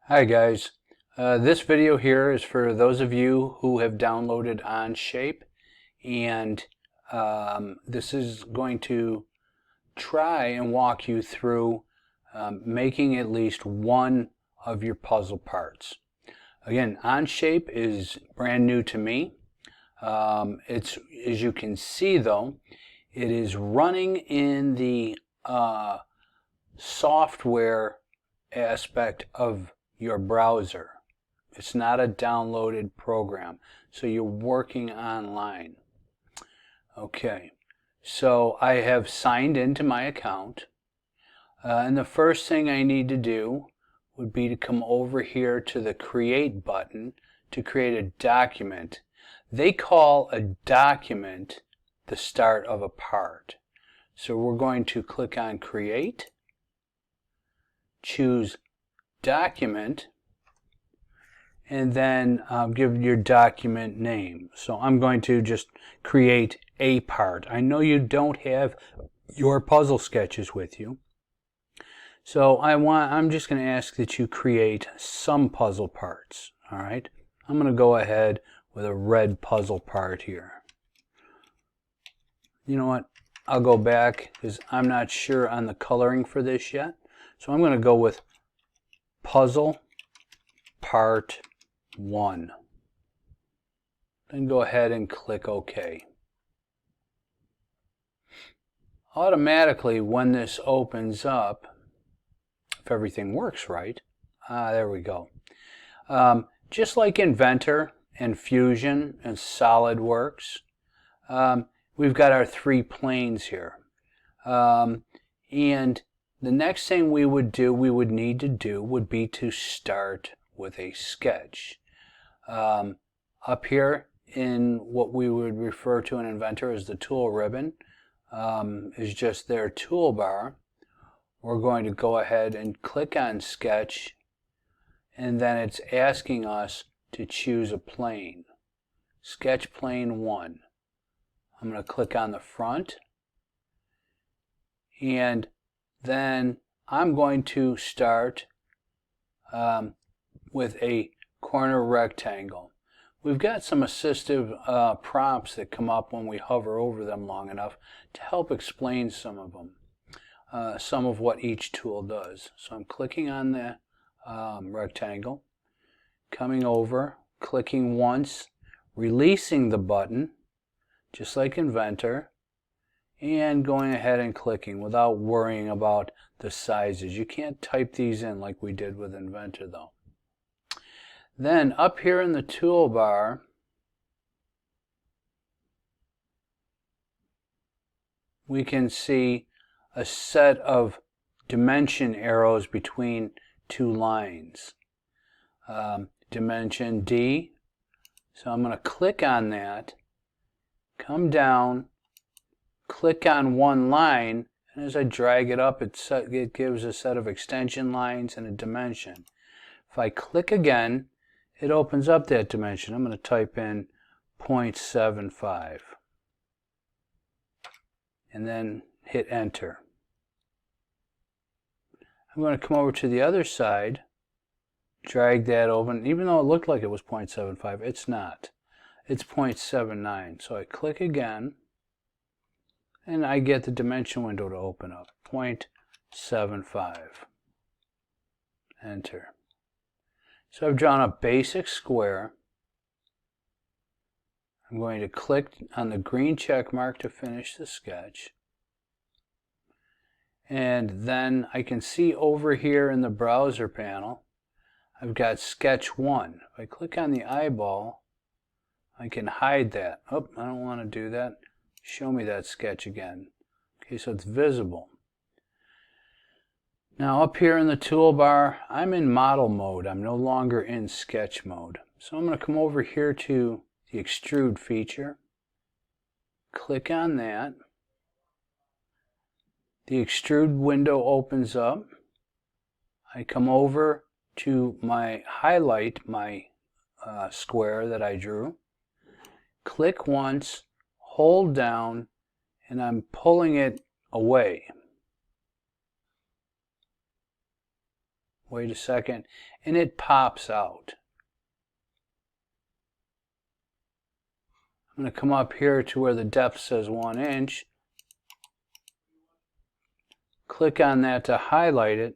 Hi guys, this video here is for those of you who have downloaded OnShape, and this is going to try and walk you through making at least one of your puzzle parts. Again, OnShape is brand new to me. It's, as you can see though, it is running in the software aspect of your browser. It's not a downloaded program, so you're working online. Okay, so I have signed into my account, and the first thing I need to do would be to come over here to the Create button to create a document. They call a document the start of a part. So we're going to click on Create, choose Document, and then give your document name. So I'm going to just create a part. I know you don't have your puzzle sketches with you, so I'm just going to ask that you create some puzzle parts. All right, I'm going to go ahead with a red puzzle part here. You know what? I'll go back because I'm not sure on the coloring for this yet. So I'm going to go with Puzzle Part 1. Then go ahead and click OK. Automatically, when this opens up, if everything works right, there we go. Just like Inventor and Fusion and SolidWorks, we've got our three planes here. And the next thing we would need to do would be to start with a sketch. Up here in what we would refer to in Inventor as the tool ribbon is just their toolbar. We're going to go ahead and click on Sketch, and then it's asking us to choose a plane. Sketch plane 1. I'm going to click on the front, and then I'm going to start with a corner rectangle. We've got some assistive prompts that come up when we hover over them long enough to help explain some of them, some of what each tool does. So I'm clicking on the rectangle, coming over, clicking once, releasing the button, just like Inventor, and going ahead and clicking without worrying about the sizes. You can't type these in like we did with Inventor though. Then up here in the toolbar, we can see a set of dimension arrows between two lines. Dimension D. So I'm going to click on that, come down, click on one line, and as I drag it up, it gives a set of extension lines and a dimension. If I click again, it opens up that dimension. I'm going to type in 0.75 and then hit enter. I'm going to come over to the other side, drag that over, and even though it looked like it was 0.75, it's not. It's 0.79. So I click again, and I get the dimension window to open up, 0.75. Enter. So I've drawn a basic square. I'm going to click on the green check mark to finish the sketch. And then I can see over here in the browser panel, I've got sketch 1. If I click on the eyeball, I can hide that. Oh, I don't want to do that. Show me that sketch again. Okay, so it's visible. Now up here in the toolbar, I'm in model mode. I'm no longer in sketch mode. So I'm going to come over here to the extrude feature, click on that. The extrude window opens up. I come over to highlight my square that I drew, click once, hold down, and I'm pulling it away. Wait a second, and it pops out. I'm going to come up here to where the depth says 1 inch. Click on that to highlight it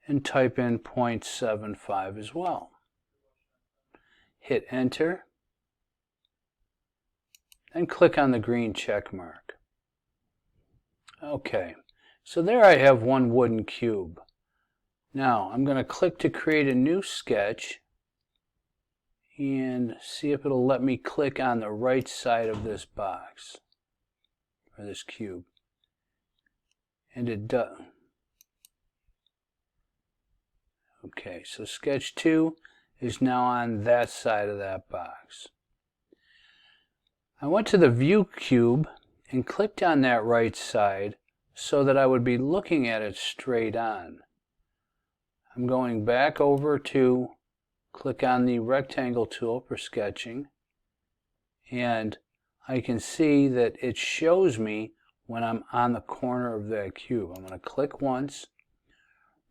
and type in 0.75 as well. Hit enter and click on the green check mark. Okay, so there I have one wooden cube. Now I'm going to click to create a new sketch and see if it'll let me click on the right side of this box or this cube. And it does. Okay, so sketch 2 is now on that side of that box. I went to the view cube and clicked on that right side so that I would be looking at it straight on. I'm going back over to click on the rectangle tool for sketching, and I can see that it shows me when I'm on the corner of that cube. I'm going to click once,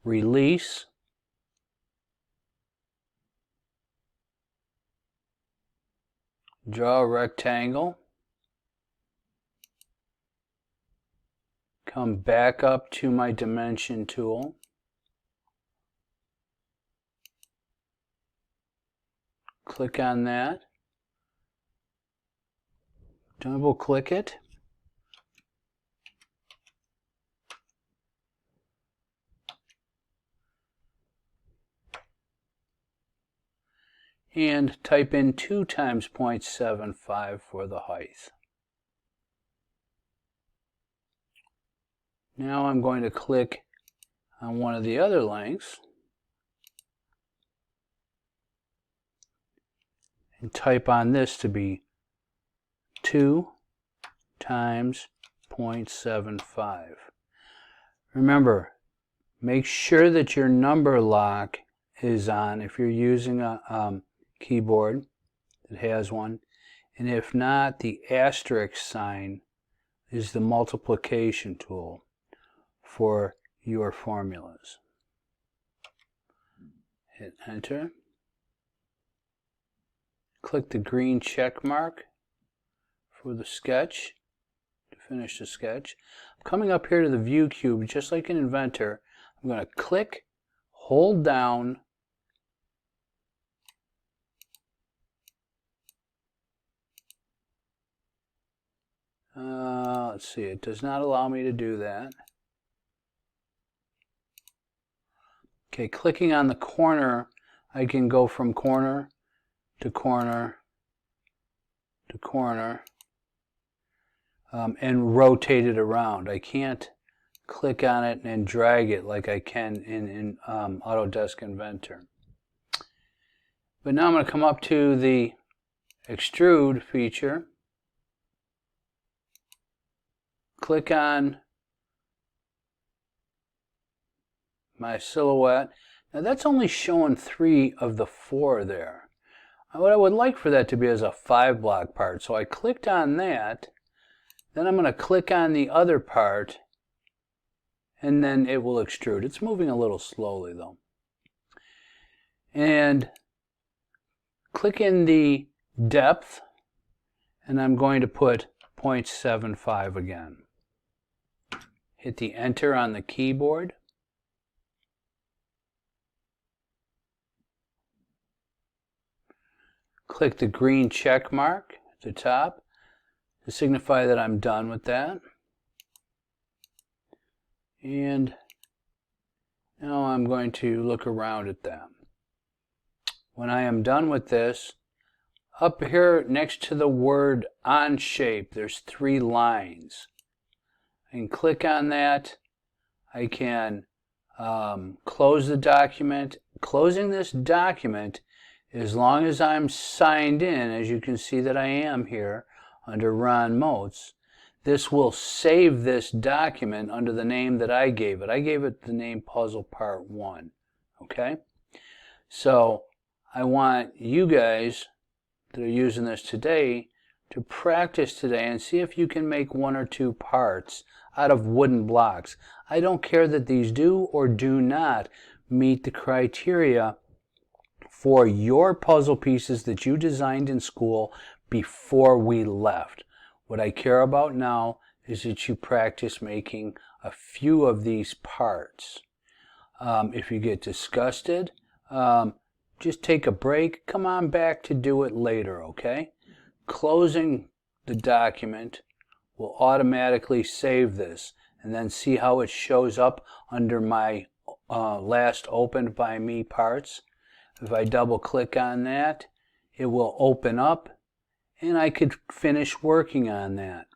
release, draw a rectangle, come back up to my dimension tool, click on that, double click it, and type in 2 times 0.75 for the height. Now I'm going to click on one of the other lengths and type on this to be 2 times 0.75. Remember, make sure that your number lock is on if you're using a keyboard that has one, and if not, the asterisk sign is the multiplication tool for your formulas. Hit enter. Click the green check mark for the sketch to finish the sketch. Coming up here to the view cube, just like in Inventor, I'm going to click, hold down, let's see, it does not allow me to do that. Okay, clicking on the corner, I can go from corner to corner to corner and rotate it around. I can't click on it and drag it like I can in Autodesk Inventor. But now I'm going to come up to the extrude feature, click on my silhouette. Now that's only showing 3 of the 4 there. What I would like for that to be is a 5-block part. So I clicked on that, then I'm going to click on the other part, and then it will extrude. It's moving a little slowly though. And click in the depth, and I'm going to put 0.75 again. Hit the enter on the keyboard. Click the green check mark at the top to signify that I'm done with that. And now I'm going to look around at them. When I am done with this, up here next to the word OnShape, there's 3 lines. I can click on that. I can close the document. Closing this document, as long as I'm signed in, as you can see that I am here under Ron Motes, this will save this document under the name that I gave it. I gave it the name Puzzle Part 1. Okay? So I want you guys that are using this today to practice today and see if you can make 1 or 2 parts out of wooden blocks. I don't care that these do or do not meet the criteria for your puzzle pieces that you designed in school before we left. What I care about now is that you practice making a few of these parts. If you get disgusted, just take a break. Come on back to do it later, okay? Closing the document will automatically save this, and then see how it shows up under my last opened by me parts. If I double click on that, it will open up and I could finish working on that.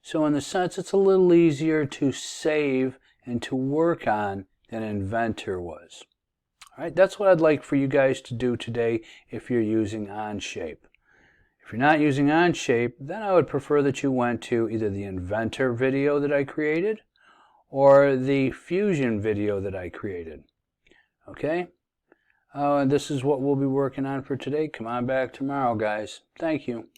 So in a sense, it's a little easier to save and to work on than Inventor was. All right, that's what I'd like for you guys to do today if you're using OnShape. If you're not using OnShape, then I would prefer that you went to either the Inventor video that I created or the Fusion video that I created. Okay? This is what we'll be working on for today. Come on back tomorrow, guys. Thank you.